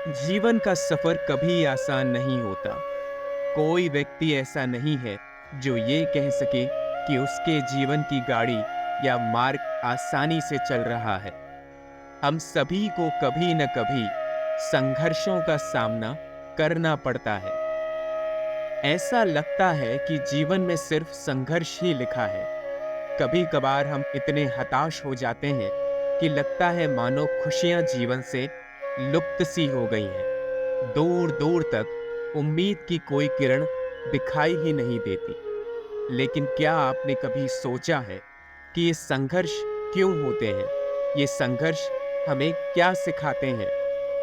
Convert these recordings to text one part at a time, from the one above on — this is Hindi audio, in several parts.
जीवन का सफर कभी आसान नहीं होता। कोई व्यक्ति ऐसा नहीं है जो ये कह सके कि उसके जीवन की गाड़ी या मार्ग आसानी से चल रहा है। हम सभी को कभी न कभी संघर्षों का सामना करना पड़ता है। ऐसा लगता है कि जीवन में सिर्फ संघर्ष ही लिखा है। कभी कभार हम इतने हताश हो जाते हैं कि लगता है मानो खुशियां जीवन से लुप्त सी हो गई हैं। दूर दूर तक उम्मीद की कोई किरण दिखाई ही नहीं देती। लेकिन क्या आपने कभी सोचा है कि ये संघर्ष क्यों होते हैं? ये संघर्ष हमें क्या सिखाते हैं?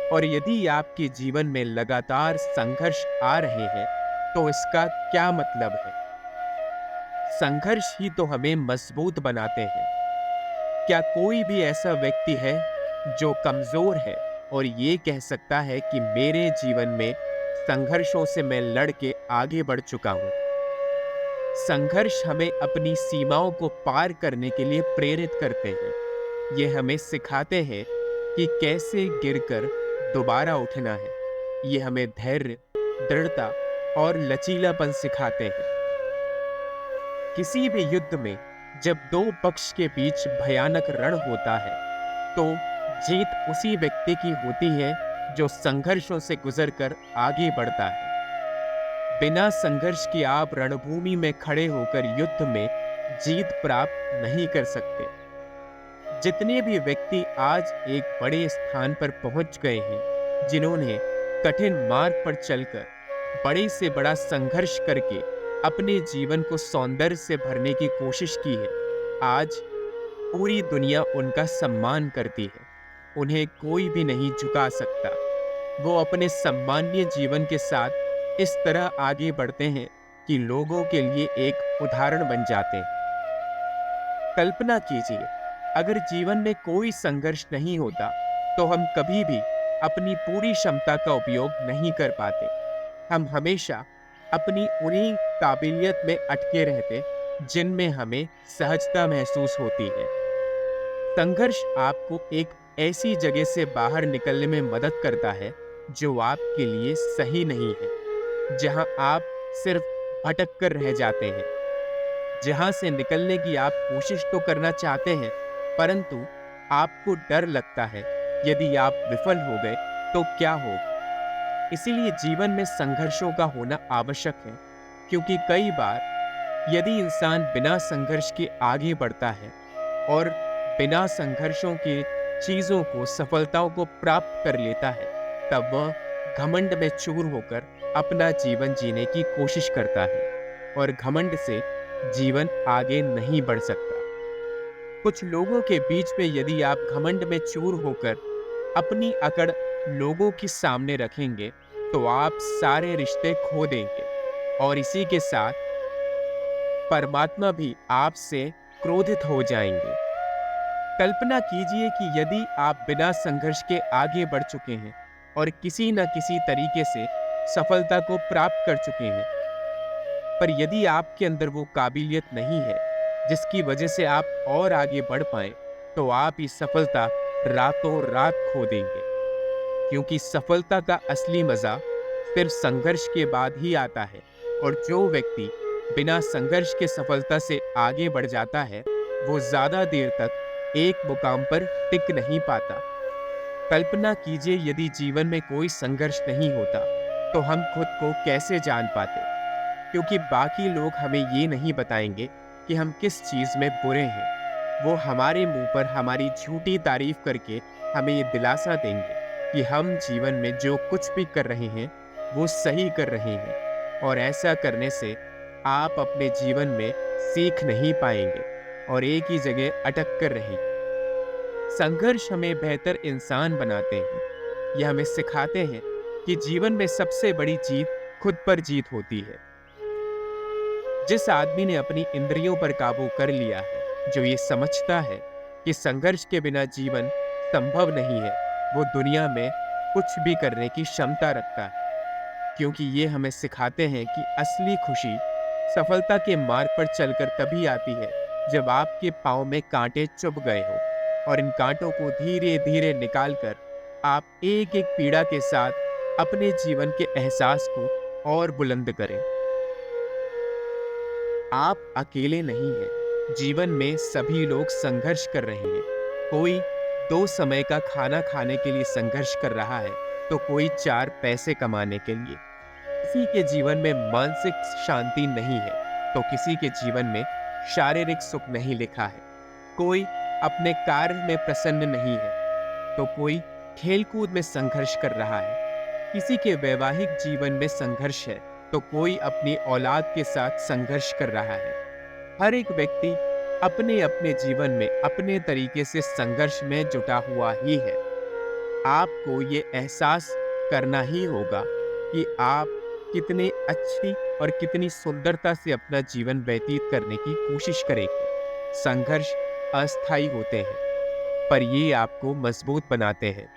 और यदि आपके जीवन में लगातार संघर्ष आ रहे हैं, तो इसका क्या मतलब है? संघर्ष ही तो हमें मजबूत बनाते हैं। क्या कोई भी ऐसा व्यक्ति है जो कमजोर है और ये कह सकता है कि मेरे जीवन में संघर्षों से मैं लड़ के आगे बढ़ चुका हूं? संघर्ष हमें अपनी सीमाओं को पार करने के लिए प्रेरित करते हैं। ये हमें सिखाते हैं कि कैसे गिरकर दोबारा उठना है। ये हमें धैर्य, दृढ़ता और लचीलापन सिखाते हैं। किसी भी युद्ध में जब दो पक्ष के बीच भयानक रण होता है, तो जीत उसी व्यक्ति की होती है जो संघर्षों से गुजरकर आगे बढ़ता है। बिना संघर्ष के आप रणभूमि में खड़े होकर युद्ध में जीत प्राप्त नहीं कर सकते। जितने भी व्यक्ति आज एक बड़े स्थान पर पहुंच गए हैं, जिन्होंने कठिन मार्ग पर चलकर बड़े से बड़ा संघर्ष करके अपने जीवन को सौंदर्य से भरने की कोशिश की है, आज पूरी दुनिया उनका सम्मान करती है। उन्हें कोई भी नहीं झुका सकता। वो अपने सम्मानीय जीवन के साथ इस तरह आगे बढ़ते हैं कि लोगों के लिए एक उदाहरण बन जाते हैं। कल्पना कीजिए, अगर जीवन में कोई संघर्ष नहीं होता, तो हम कभी भी अपनी पूरी क्षमता का उपयोग नहीं कर पाते। हम हमेशा अपनी उन्हीं काबिलियत में अटके रहते जिनमें हमें सहजता महसूस होती है। संघर्ष आपको एक ऐसी जगह से बाहर निकलने में मदद करता है जो आपके लिए सही नहीं है, जहां आप सिर्फ भटक कर रह जाते हैं, जहां से निकलने की आप कोशिश तो करना चाहते हैं, परंतु आपको डर लगता है यदि आप विफल हो गए तो क्या होगा। इसीलिए जीवन में संघर्षों का होना आवश्यक है, क्योंकि कई बार यदि इंसान बिना संघर्ष के आगे बढ़ता है और बिना संघर्षों के चीजों को, सफलताओं को प्राप्त कर लेता है, तब वह घमंड में चूर होकर अपना जीवन जीने की कोशिश करता है और घमंड से जीवन आगे नहीं बढ़ सकता। कुछ लोगों के बीच में यदि आप घमंड में चूर होकर अपनी अकड़ लोगों के सामने रखेंगे, तो आप सारे रिश्ते खो देंगे और इसी के साथ परमात्मा भी आपसे क्रोधित हो जाएंगे। कल्पना कीजिए कि यदि आप बिना संघर्ष के आगे बढ़ चुके हैं और किसी न किसी तरीके से सफलता को प्राप्त कर चुके हैं, पर यदि आपके अंदर वो काबिलियत नहीं है जिसकी वजह से आप और आगे बढ़ पाए, तो आप ये सफलता रातों रात खो देंगे। क्योंकि सफलता का असली मजा सिर्फ संघर्ष के बाद ही आता है, और जो व्यक्ति बिना संघर्ष के सफलता से आगे बढ़ जाता है, वो ज्यादा देर तक एक मुकाम पर टिक नहीं पाता। कल्पना कीजिए, यदि जीवन में कोई संघर्ष नहीं होता, तो हम खुद को कैसे जान पाते? क्योंकि बाकी लोग हमें ये नहीं बताएंगे कि हम किस चीज में बुरे हैं। वो हमारे मुंह पर हमारी झूठी तारीफ करके हमें ये दिलासा देंगे कि हम जीवन में जो कुछ भी कर रहे हैं वो सही कर रहे हैं, और ऐसा करने से आप अपने जीवन में सीख नहीं पाएंगे और एक ही जगह अटक कर रहेंगे। संघर्ष हमें बेहतर इंसान बनाते हैं। यह हमें सिखाते हैं कि जीवन में सबसे बड़ी जीत खुद पर जीत होती है। जिस आदमी ने अपनी इंद्रियों पर काबू कर लिया है, जो ये समझता है कि संघर्ष के बिना जीवन संभव नहीं है, वो दुनिया में कुछ भी करने की क्षमता रखता है। क्योंकि ये हमें सिखाते हैं कि असली खुशी सफलता के मार्ग पर चलकर तभी आती है जब आपके पाँव में कांटे चुभ गए हो, और इन कांटों को धीरे धीरे निकालकर आप एक एक पीड़ा के साथ अपने जीवन के एहसास को और बुलंद करें। आप अकेले नहीं हैं। जीवन में सभी लोग संघर्ष कर रहे हैं। कोई 2 समय का खाना खाने के लिए संघर्ष कर रहा है, तो कोई 4 पैसे कमाने के लिए। किसी के जीवन में मानसिक शांति नहीं है, तो किसी के जीवन में शारीरिक सुख नहीं लिखा है। कोई अपने कार्य में प्रसन्न नहीं है, तो कोई खेलकूद में संघर्ष कर रहा है। किसी के वैवाहिक जीवन में संघर्ष है, तो कोई अपनी औलाद के साथ संघर्ष कर रहा है। हर एक व्यक्ति अपने अपने जीवन में अपने तरीके से संघर्ष में जुटा हुआ ही है। आपको ये एहसास करना ही होगा कि आप कितने अच्छी और कितनी सुंदरता से अपना जीवन व्यतीत करने की कोशिश करेंगे। संघर्ष अस्थायी होते हैं, पर ये आपको मजबूत बनाते हैं।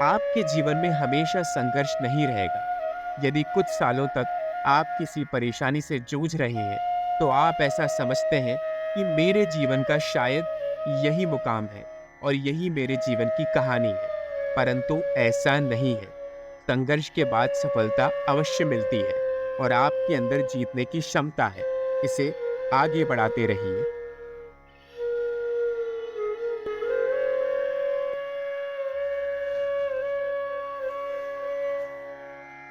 आपके जीवन में हमेशा संघर्ष नहीं रहेगा। यदि कुछ सालों तक आप किसी परेशानी से जूझ रहे हैं, तो आप ऐसा समझते हैं कि मेरे जीवन का शायद यही मुकाम है और यही मेरे जीवन की कहानी है। परंतु ऐसा नहीं है। संघर्ष के बाद सफलता अवश्य मिलती है और आपके अंदर जीतने की क्षमता है। इसे आगे बढ़ाते रहिए।